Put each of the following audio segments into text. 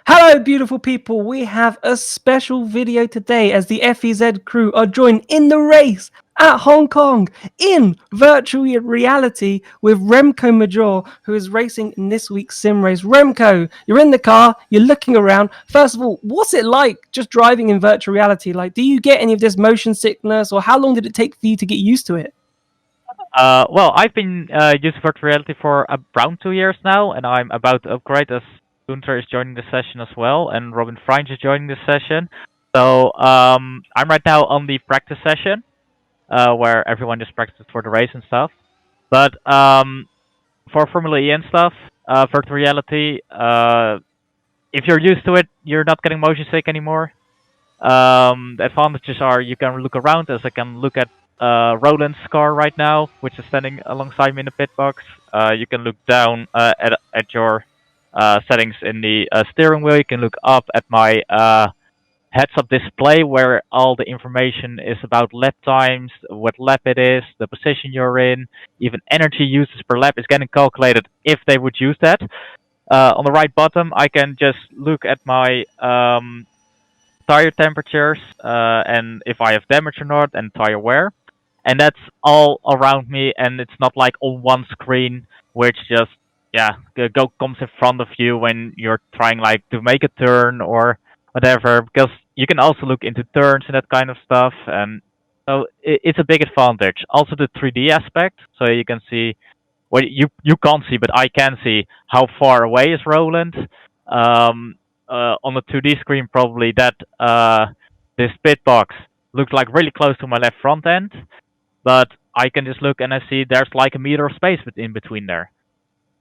Hello, beautiful people. We have a special video today as the FEZ crew are joined in the race at Hong Kong in virtual reality with Remco Majoor, who is racing in this week's sim race. Remco, you're in the car, you're looking around. First of all, what's it like just driving in virtual reality? Like, do you get any of this motion sickness, or how long did it take for you to get used to it? Well, I've been using virtual reality for around 2 years now, and I'm about to upgrade as Gunther is joining the session as well, and Robin Freinge is joining the session. So I'm right now on the practice session, where everyone just practices for the race and stuff. But for Formula E and stuff, virtual reality, if you're used to it, you're not getting motion sick anymore. The advantages are you can look around, as I can look at Roland's car right now, which is standing alongside me in the pit box. You can look down at your settings in the steering wheel. You can look up at my heads-up display, where all the information is about lap times, what lap it is, the position you're in, even energy uses per lap is getting calculated if they would use that. On the right bottom, I can just look at my tire temperatures and if I have damage or not, and tire wear, and that's all around me, and it's not like on one screen which just comes in front of you when you're trying like to make a turn or whatever, because you can also look into turns and that kind of stuff, and so it's a big advantage. Also the 3D aspect, so you can see, well, you can't see, but I can see how far away is Roland. On the 2D screen, probably that this pit box looks like really close to my left front end, but I can just look and I see there's like a meter of space in between there.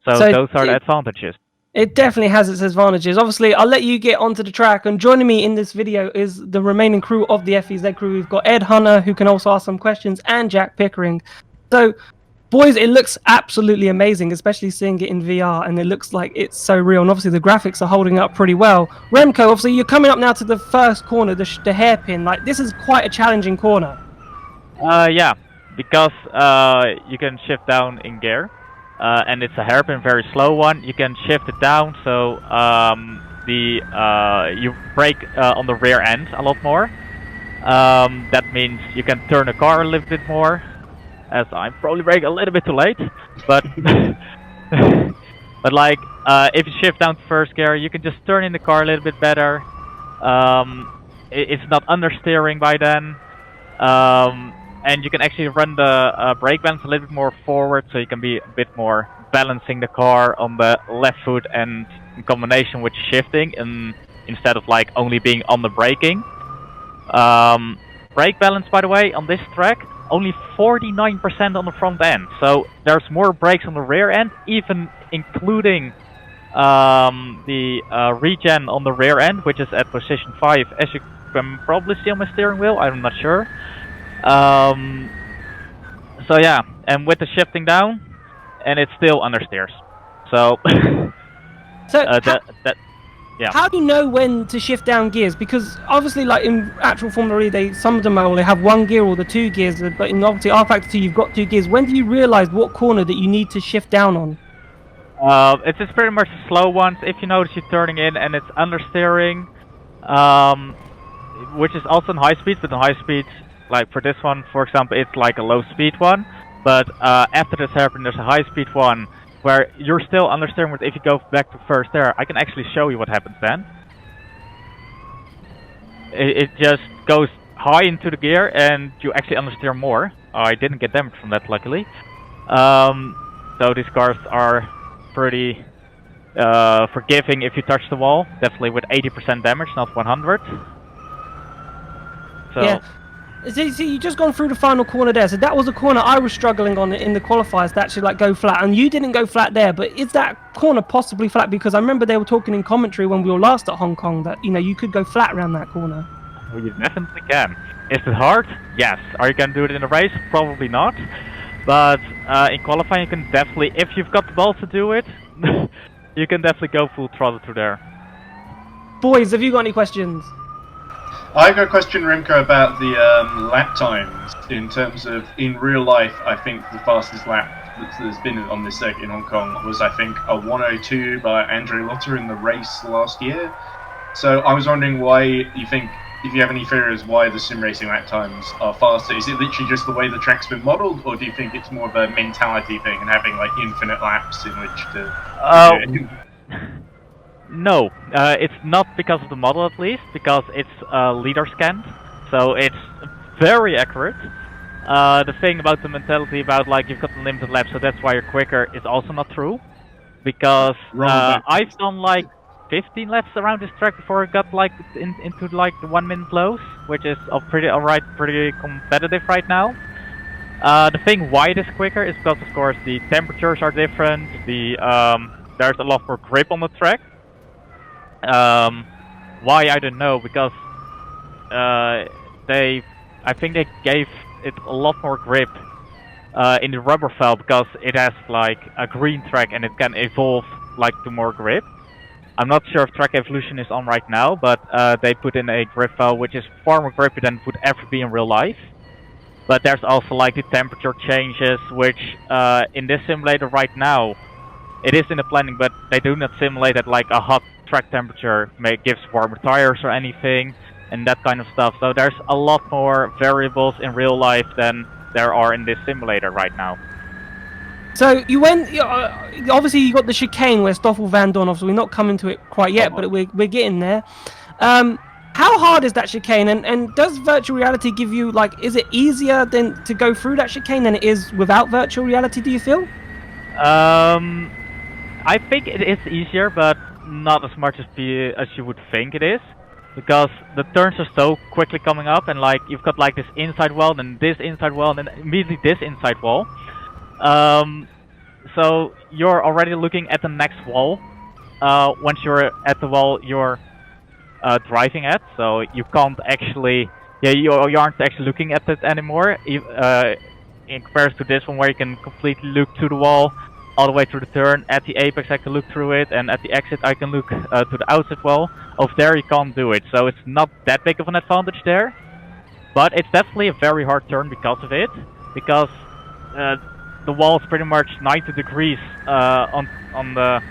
So those are the advantages. It definitely has its advantages. Obviously, I'll let you get onto the track. And joining me in this video is the remaining crew of the FEZ crew. We've got Ed Hunter, who can also ask some questions, and Jack Pickering. So, boys, it looks absolutely amazing, especially seeing it in VR, and it looks like it's so real. And obviously, the graphics are holding up pretty well. Remco, obviously, you're coming up now to the first corner, the hairpin. Like, this is quite a challenging corner. Yeah, because you can shift down in gear. And it's a hairpin, very slow one. You can shift it down, so you brake on the rear end a lot more. That means you can turn the car a little bit more, as I'm probably braking a little bit too late. But but like if you shift down to first gear, you can just turn in the car a little bit better. It's not understeering by then. And you can actually run the brake balance a little bit more forward, so you can be a bit more balancing the car on the left foot and in combination with shifting, and instead of like only being on the braking. Brake balance, by the way, on this track, only 49% on the front end. So there's more brakes on the rear end, even including the regen on the rear end, which is at position 5, as you can probably see on my steering wheel. I'm not sure. So yeah, and with the shifting down, and it's still understeers. So, yeah. How do you know when to shift down gears? Because obviously, like in actual Formula E, some of them only have one gear or the two gears, but in obviously R-Factor 2, you've got two gears. When do you realize what corner that you need to shift down on? It's just pretty much the slow ones. If you notice you're turning in and it's understeering, which is also in high speeds, but in high speeds, like for this one, for example, it's like a low speed one. But after this hairpin, there's a high speed one where you're still understeering. But if you go back to first there, I can actually show you what happens then. It just goes high into the gear and you actually understeer more. I didn't get damage from that, luckily. So these cars are pretty forgiving if you touch the wall. Definitely with 80% damage, not 100. So. Yeah. See, you just gone through the final corner there. So that was a corner I was struggling on in the qualifiers to actually like go flat, and you didn't go flat there. But is that corner possibly flat? Because I remember they were talking in commentary when we were last at Hong Kong that you could go flat around that corner. Well, you definitely can. Is it hard? Yes. Are you gonna do it in a race? Probably not. But in qualifying, you can definitely, if you've got the balls to do it, you can definitely go full throttle through there. Boys, have you got any questions? I've got a question, Remco, about the lap times. In terms of, in real life, I think the fastest lap there's been on this circuit in Hong Kong was, I think, a 102 by Andre Lotter in the race last year. So I was wondering why you think, if you have any theories why the sim racing lap times are faster. Is it literally just the way the track's been modelled, or do you think it's more of a mentality thing and having like infinite laps in which to do it? No, it's not because of the model at least, because it's leader scanned, so it's very accurate. The thing about the mentality about like you've got a limited lap, so that's why you're quicker, is also not true. Because I've done like 15 laps around this track before it got like into like the 1 minute lows, which is pretty competitive right now. The thing why it is quicker is because of course the temperatures are different. There's a lot more grip on the track. Why I don't know, because I think they gave it a lot more grip in the rubber felt, because it has like a green track and it can evolve like to more grip. I'm not sure if track evolution is on right now, but they put in a grip file which is far more grippy than would ever be in real life. But there's also like the temperature changes, which in this simulator right now, it is in the planning, but they do not simulate at like a hot track temperature gives warmer tires or anything, and that kind of stuff. So there's a lot more variables in real life than there are in this simulator right now. So you went, obviously you got the chicane where Stoffel Van Dorn, obviously we're not coming to it quite yet, but we're getting there. How hard is that chicane, and does virtual reality give you, like, is it easier than to go through that chicane than it is without virtual reality, do you feel? I think it is easier, but not as much as you would think it is, because the turns are so quickly coming up, and like you've got like this inside wall, then this inside wall, and then immediately this inside wall. So you're already looking at the next wall. Once you're at the wall you're driving at, so you can't actually, you aren't actually looking at it anymore. In comparison to this one, where you can completely look to the wall all the way through the turn. At the apex I can look through it, and at the exit I can look to the outside wall. Over there you can't do it, so it's not that big of an advantage there. But it's definitely a very hard turn because of it, because the wall is pretty much 90 degrees on the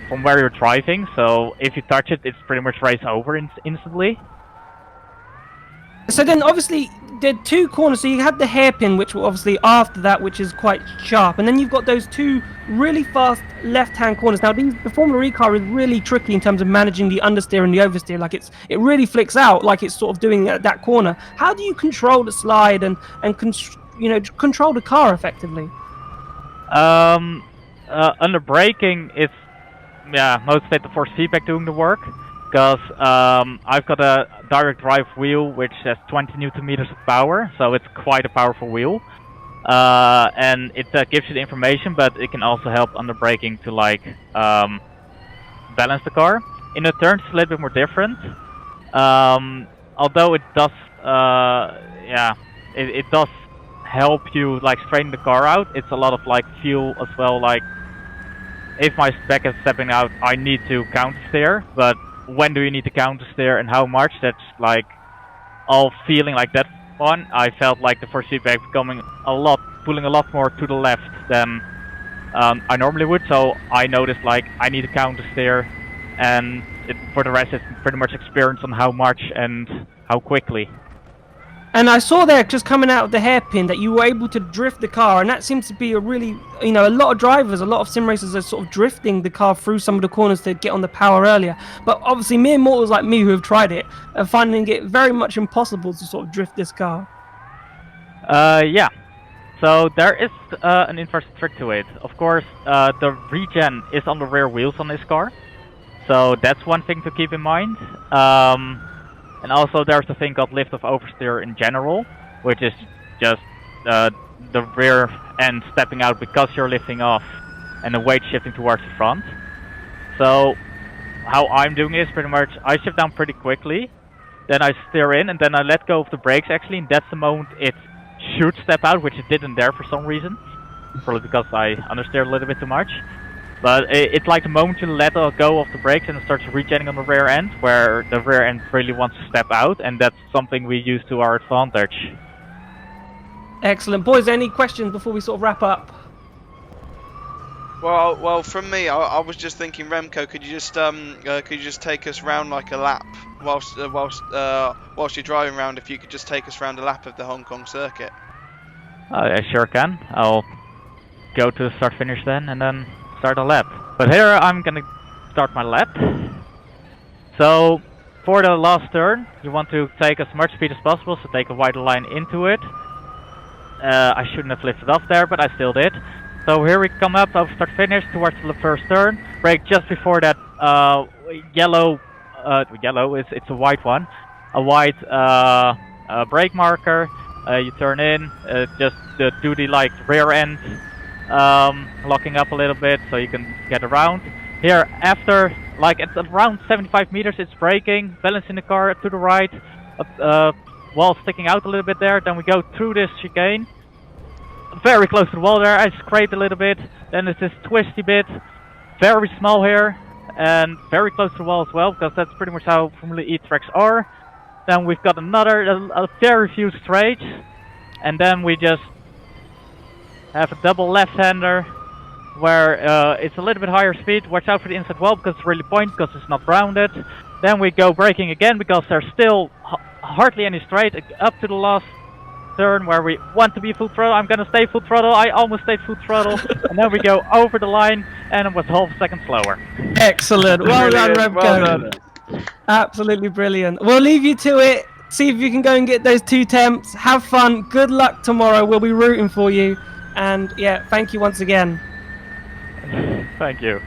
from where you're driving. So if you touch it, it's pretty much race over instantly. So then obviously the two corners, so you had the hairpin, which were obviously after that, which is quite sharp, and then you've got those two really fast left-hand corners. Now the Formula E car is really tricky in terms of managing the understeer and the oversteer. Like it really flicks out, like it's sort of doing that corner. How do you control the slide and control the car effectively? Under braking, it's mostly the force feedback doing the work. Because I've got a direct drive wheel which has 20 Newton meters of power, so it's quite a powerful wheel. And it gives you the information, but it can also help under braking to like balance the car. In the turns, it's a little bit more different. Although it does, it does help you like straighten the car out. It's a lot of like fuel as well. Like if my spec is stepping out, I need to counter steer, but when do you need to counter steer and how much? That's like all feeling like that one. I felt like the force feedback pulling a lot more to the left than I normally would. So I noticed like I need to counter steer, and for the rest it's pretty much experience on how much and how quickly. And I saw there, just coming out of the hairpin, that you were able to drift the car, and that seems to be a really, a lot of drivers, a lot of sim racers are sort of drifting the car through some of the corners to get on the power earlier. But obviously mere mortals like me who have tried it are finding it very much impossible to sort of drift this car. Yeah. So there is an interesting trick to it. Of course, the regen is on the rear wheels on this car. So that's one thing to keep in mind. And also there's a thing called lift of oversteer in general, which is just the rear end stepping out because you're lifting off and the weight shifting towards the front. So how I'm doing it is pretty much I shift down pretty quickly, then I steer in, and then I let go of the brakes actually, and that's the moment it should step out, which it didn't there for some reason. Probably because I understeered a little bit too much. But it's like the moment you let go of the brakes and it starts regenerating on the rear end, where the rear end really wants to step out, and that's something we use to our advantage. Excellent. Boys, any questions before we sort of wrap up? Well, from me, I was just thinking, Remco, could you just take us round like a lap whilst you're driving around? If you could just take us round a lap of the Hong Kong circuit. I sure can. I'll go to the start finish then, and then start a lap. But here I'm gonna start my lap. So for the last turn, you want to take as much speed as possible, so take a wider line into it. I shouldn't have lifted off there, but I still did. So here we come up over start finish towards the first turn. Brake just before that yellow, it's a white one, a white brake marker. You turn in, just do the like rear end locking up a little bit so you can get around. Here after, like at around 75 meters, it's braking, balancing the car to the right, wall sticking out a little bit there. Then we go through this chicane, very close to the wall there. I scraped a little bit. Then it's this twisty bit, very small here, and very close to the wall as well, because that's pretty much how Formula E tracks are. Then we've got a very few straights, and then we just have a double left-hander where it's a little bit higher speed. Watch out for the inside wall because it's really pointy because it's not rounded. Then we go braking again because there's still hardly any straight up to the last turn where we want to be full throttle. I'm gonna stay full throttle. I almost stayed full throttle. And then we go over the line and it was half a second slower. Excellent. Well done, Remco. Well done. Absolutely brilliant. We'll leave you to it. See if you can go and get those 2 temps. Have fun. Good luck tomorrow. We'll be rooting for you. And yeah, thank you once again. Thank you.